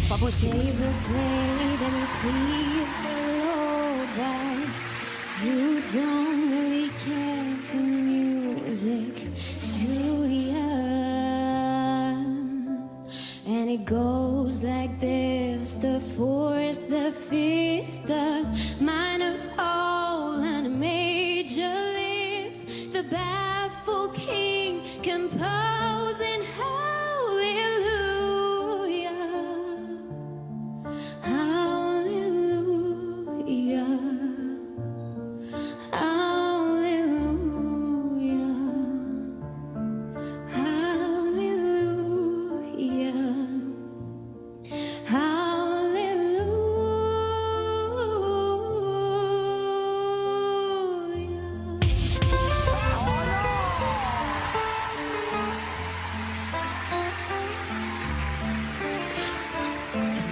pas possible. Favorite plate and please the Lord, but you don't really care for music, do ya? And it goes like this: the fourth, the fifth, the minor fall and a major lift, the baffled king composing hallelujah, hallelujah, hallelujah, hallelujah.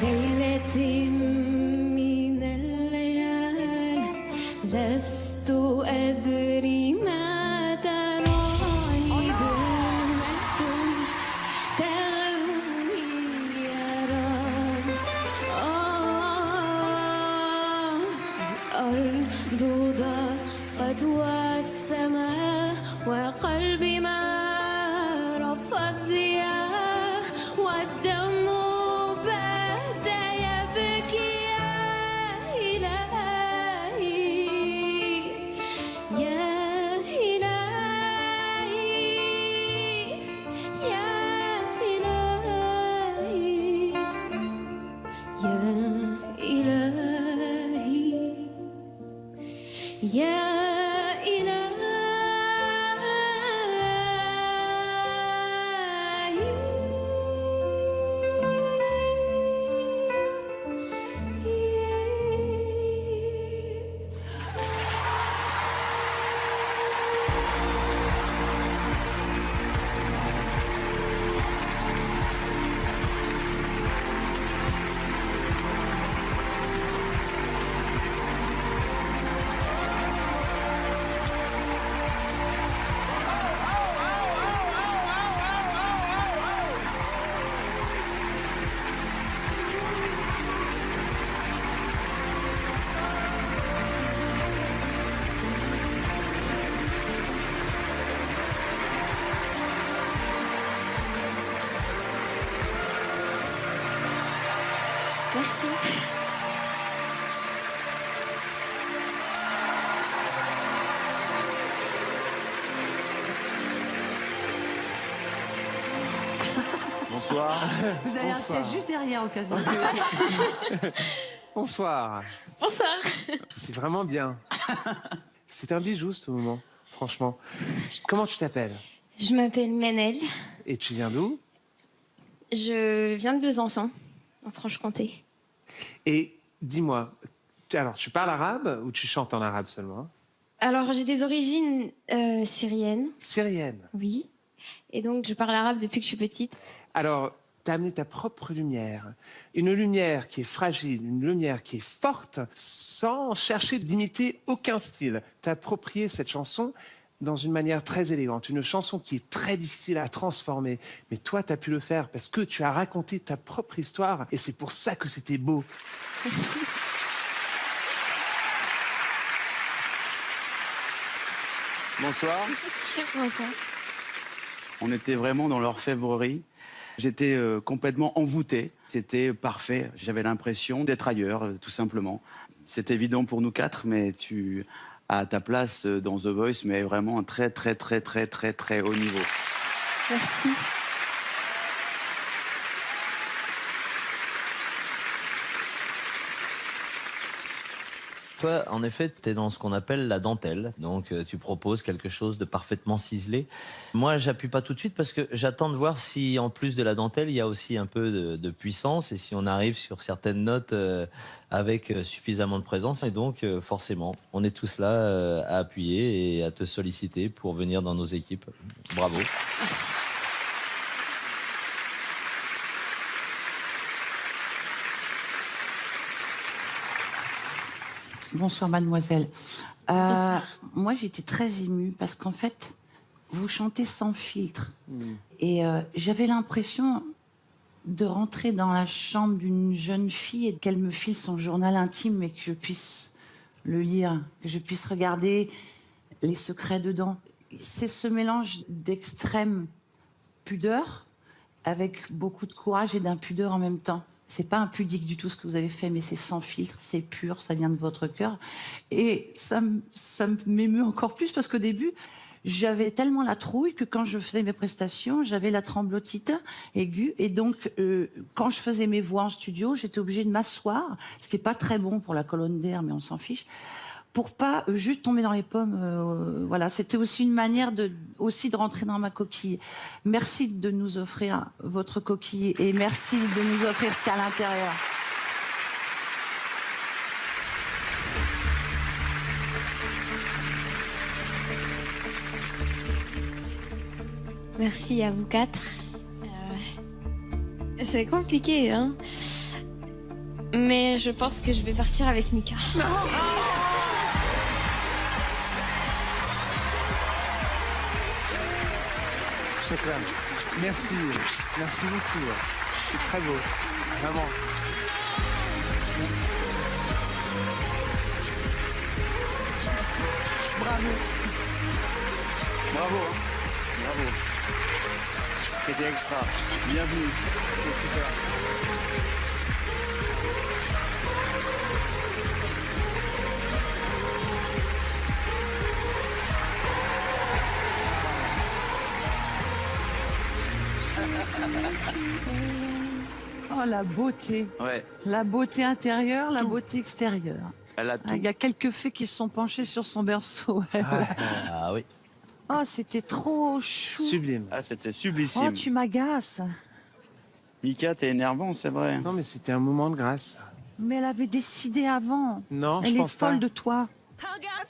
ليلتي من الليال لست أدري متى رهيب تغني يا رب. الأرض ضاقت والسماء وقلبي ما رفض يا والدم بدا يبكي يا إلهي يا إلهي يا إلهي يا إلهي يا Merci. Bonsoir. Vous avez un Bonsoir. siège juste derrière, au cas où. Bonsoir. Bonsoir. C'est vraiment bien. C'est un bijou ce moment, franchement. Comment tu t'appelles? Je m'appelle Manel. Et tu viens d'où? Je viens de Besançon, en Franche-Comté. Et dis-moi, alors tu parles arabe ou tu chantes en arabe seulement? Alors, j'ai des origines syriennes, Syrienne. oui. Et donc, je parle arabe depuis que je suis petite. Alors, tu as amené ta propre lumière. Une lumière qui est fragile, une lumière qui est forte, sans chercher d'imiter aucun style. Tu as approprié cette chanson dans une manière très élégante. Une chanson qui est très difficile à transformer. Mais toi, tu as pu le faire parce que tu as raconté ta propre histoire. Et c'est pour ça que c'était beau. Merci. Bonsoir. Bonsoir. On était vraiment dans l'orfèvrerie. J'étais complètement envoûté. C'était parfait. J'avais l'impression d'être ailleurs, tout simplement. C'est évident pour nous quatre, mais tu as ta place dans The Voice, mais vraiment un très, très, très, très, très, très haut niveau. Merci. Toi, en effet, tu es dans ce qu'on appelle la dentelle. Donc, tu proposes quelque chose de parfaitement ciselé. Moi, j'appuie pas tout de suite parce que j'attends de voir si, en plus de la dentelle, il y a aussi un peu de puissance et si on arrive sur certaines notes avec suffisamment de présence. Et donc, forcément, on est tous là à appuyer et à te solliciter pour venir dans nos équipes. Bravo. Merci. Bonsoir, mademoiselle. Bonsoir. Moi, j'étais très émue parce qu'en fait, vous chantez sans filtre. Et j'avais l'impression de rentrer dans la chambre d'une jeune fille et qu'elle me file son journal intime et que je puisse le lire, que je puisse regarder les secrets dedans. C'est ce mélange d'extrême pudeur avec beaucoup de courage et d'impudeur en même temps. C'est pas impudique du tout ce que vous avez fait, mais c'est sans filtre, c'est pur, ça vient de votre cœur. Et ça m'émeut encore plus parce qu'au début, j'avais tellement la trouille que quand je faisais mes prestations, j'avais la tremblotite aiguë. Et donc, quand je faisais mes voix en studio, j'étais obligée de m'asseoir, ce qui est pas très bon pour la colonne d'air, mais on s'en fiche, pour pas juste tomber dans les pommes. Voilà, c'était aussi une manière de rentrer dans ma coquille. Merci de nous offrir votre coquille et merci de nous offrir ce qu'il y a à l'intérieur. Merci à vous quatre. C'est compliqué, hein. Mais je pense que je vais partir avec Mika. Chakram, merci. Merci beaucoup. C'est très beau. Vraiment. Bravo. Bravo, hein. Bravo. C'était extra. Bienvenue. C'est super. Oh, la beauté. Ouais, La beauté intérieure, la beauté extérieure. elle a tout. Il y a quelques fées qui se sont penchées sur son berceau. Ah oui. Oh, c'était trop chou. Sublime. Ah, c'était Oh, sublissime. tu m'agaces. Mika, t'es énervant, c'est vrai. Non, mais c'était un moment de grâce. Mais elle avait décidé avant. Non, je Elle est pense pas. folle de toi. I got